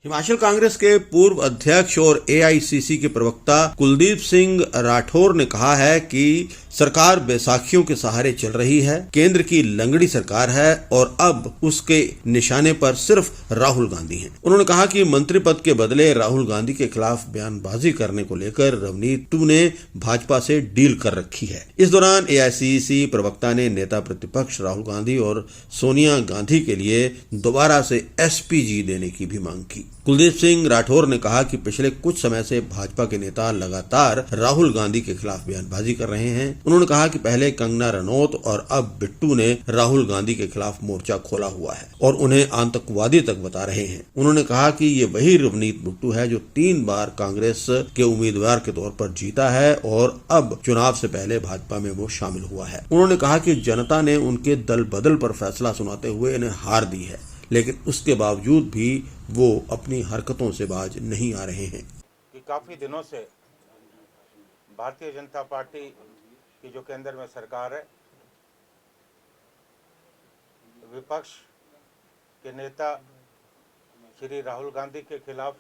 हिमाचल कांग्रेस के पूर्व अध्यक्ष और एआईसीसी के प्रवक्ता कुलदीप सिंह राठौर ने कहा है कि सरकार बैसाखियों के सहारे चल रही है। केंद्र की लंगड़ी सरकार है और अब उसके निशाने पर सिर्फ राहुल गांधी हैं। उन्होंने कहा कि मंत्री पद के बदले राहुल गांधी के खिलाफ बयानबाजी करने को लेकर रवनीत टू ने भाजपा से डील कर रखी है। इस दौरान एआईसीसी प्रवक्ता ने नेता प्रतिपक्ष राहुल गांधी और सोनिया गांधी के लिए दोबारा से एसपीजी देने की भी मांग की। कुलदीप सिंह राठौर ने कहा कि पिछले कुछ समय से भाजपा के नेता लगातार राहुल गांधी के खिलाफ बयानबाजी कर रहे हैं। उन्होंने कहा कि पहले कंगना रनौत और अब बिट्टू ने राहुल गांधी के खिलाफ मोर्चा खोला हुआ है और उन्हें आतंकवादी तक बता रहे हैं। उन्होंने कहा कि ये वही रवनीत बिट्टू है जो 3 बार कांग्रेस के उम्मीदवार के तौर पर जीता है और अब चुनाव से पहले भाजपा में वो शामिल हुआ है। उन्होंने कहा कि जनता ने उनके दल बदल पर फैसला सुनाते हुए इन्हें हार दी है, लेकिन उसके बावजूद भी वो अपनी हरकतों से बाज नहीं आ रहे हैं। कि काफ़ी दिनों से भारतीय जनता पार्टी की जो केंद्र में सरकार है, विपक्ष के नेता श्री राहुल गांधी के खिलाफ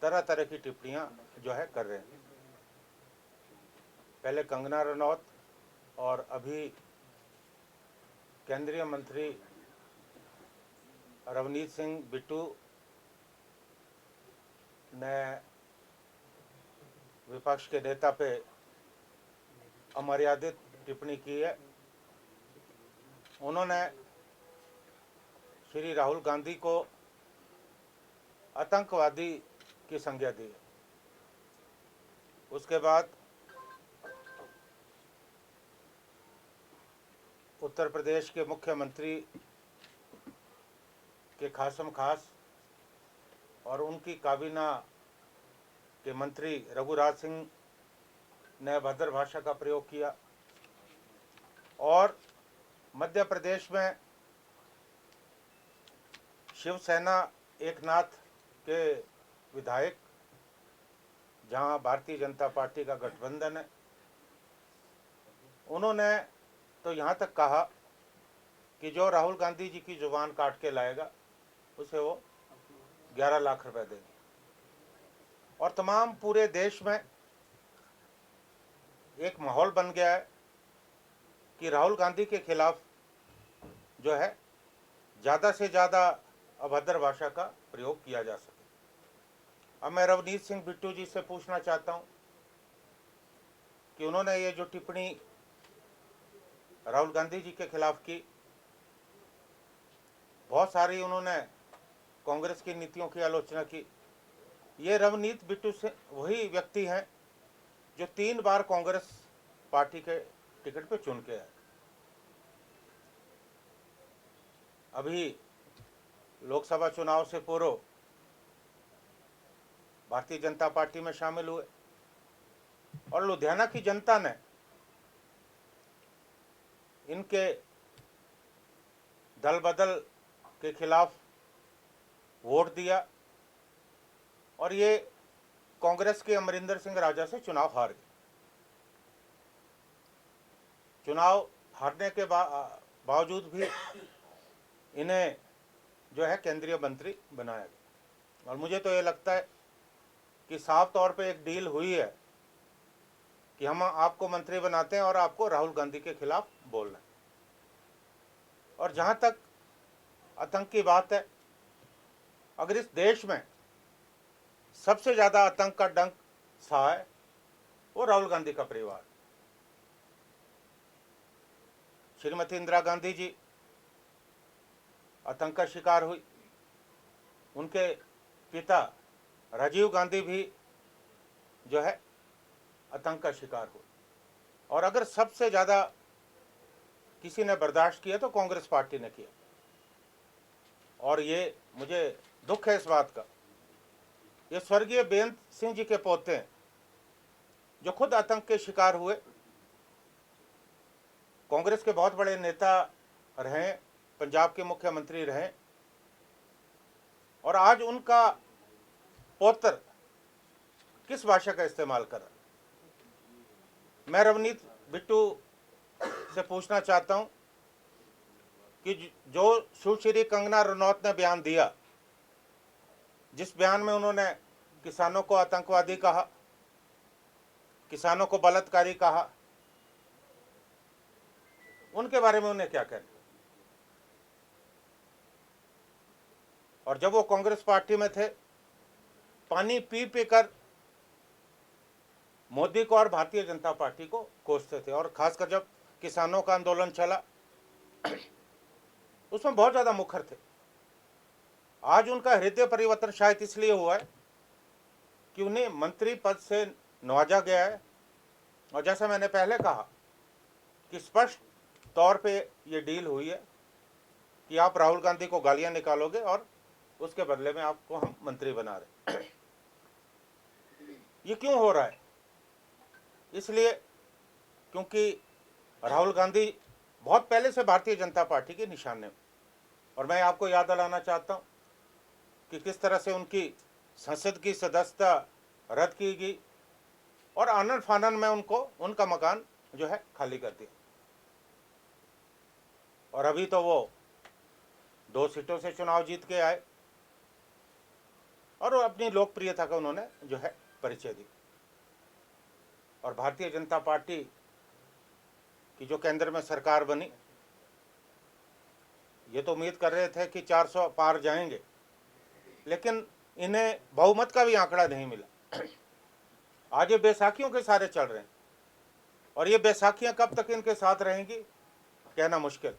तरह तरह की टिप्पणियां जो है कर रहे हैं। पहले कंगना रनौत और अभी केंद्रीय मंत्री रवनीत सिंह बिट्टू ने विपक्ष के नेता पे अमर्यादित टिप्पणी की है। उन्होंने श्री राहुल गांधी को आतंकवादी की संज्ञा दी है। उसके बाद उत्तर प्रदेश के मुख्यमंत्री के खासम खास और उनकी काबीना के मंत्री रघुराज सिंह ने अभद्र भाषा का प्रयोग किया और मध्य प्रदेश में शिवसेना एकनाथ के विधायक, जहां भारतीय जनता पार्टी का गठबंधन है, उन्होंने तो यहाँ तक कहा कि जो राहुल गांधी जी की जुबान काट के लाएगा उसे वो 11 लाख रुपए देंगे। और तमाम पूरे देश में एक माहौल बन गया है कि राहुल गांधी के खिलाफ जो है ज़्यादा से ज़्यादा अभद्र भाषा का प्रयोग किया जा सके। अब मैं रवनीत सिंह बिट्टू जी से पूछना चाहता हूँ कि उन्होंने ये जो टिप्पणी राहुल गांधी जी के खिलाफ की, बहुत सारी उन्होंने कांग्रेस की नीतियों की आलोचना की। ये रवनीत बिट्टू से वही व्यक्ति हैं जो 3 बार कांग्रेस पार्टी के टिकट पे चुन के आए। अभी लोकसभा चुनाव से पूर्व भारतीय जनता पार्टी में शामिल हुए और लुधियाना की जनता ने इनके दल बदल के खिलाफ वोट दिया और ये कांग्रेस के अमरिंदर सिंह राजा से चुनाव हार गए। चुनाव हारने के बावजूद भी इन्हें जो है केंद्रीय मंत्री बनाया गया और मुझे तो ये लगता है कि साफ तौर पे एक डील हुई है कि हम आपको मंत्री बनाते हैं और आपको राहुल गांधी के खिलाफ बोलना है। और जहां तक आतंक की बात है, अगर इस देश में सबसे ज्यादा आतंक का डंक सहा है वो राहुल गांधी का परिवार। श्रीमती इंदिरा गांधी जी आतंक का शिकार हुई, उनके पिता राजीव गांधी भी जो है आतंक का शिकार हुए। और अगर सबसे ज्यादा किसी ने बर्दाश्त किया तो कांग्रेस पार्टी ने किया। और ये मुझे दुख है इस बात का, ये स्वर्गीय बेअंत सिंह जी के पोते हैं जो खुद आतंक के शिकार हुए, कांग्रेस के बहुत बड़े नेता रहे, पंजाब के मुख्यमंत्री रहे और आज उनका पौत्र किस भाषा का इस्तेमाल कर रहा है। मैं रवनीत बिट्टू से पूछना चाहता हूं कि जो सुश्री कंगना रनौत ने बयान दिया जिस बयान में उन्होंने किसानों को आतंकवादी कहा, किसानों को बलात्कारी कहा, उनके बारे में उन्हें क्या कहना। और जब वो कांग्रेस पार्टी में थे, पानी पी पी कर मोदी को और भारतीय जनता पार्टी को कोसते थे। और खासकर जब किसानों का आंदोलन चला, उसमें बहुत ज्यादा मुखर थे। आज उनका हृदय परिवर्तन शायद इसलिए हुआ है कि उन्हें मंत्री पद से नवाजा गया है। और जैसा मैंने पहले कहा कि स्पष्ट तौर पे ये डील हुई है कि आप राहुल गांधी को गालियां निकालोगे और उसके बदले में आपको हम मंत्री बना रहे। ये क्यों हो रहा है? इसलिए क्योंकि राहुल गांधी बहुत पहले से भारतीय जनता पार्टी के निशाने में। और मैं आपको याद दिलाना चाहता हूं कि किस तरह से उनकी संसद की सदस्यता रद्द की गई और आनन फानन में उनको उनका मकान जो है खाली कर दिया। और अभी तो वो 2 सीटों से चुनाव जीत के आए और अपनी लोकप्रियता का उन्होंने जो है परिचय दी। और भारतीय जनता पार्टी की जो केंद्र में सरकार बनी, ये तो उम्मीद कर रहे थे कि 400 पार जाएंगे, लेकिन इन्हें बहुमत का भी आंकड़ा नहीं मिला। आज ये बैसाखियों के सारे चल रहे हैं और ये बैसाखियां कब तक इनके साथ रहेंगी कहना मुश्किल।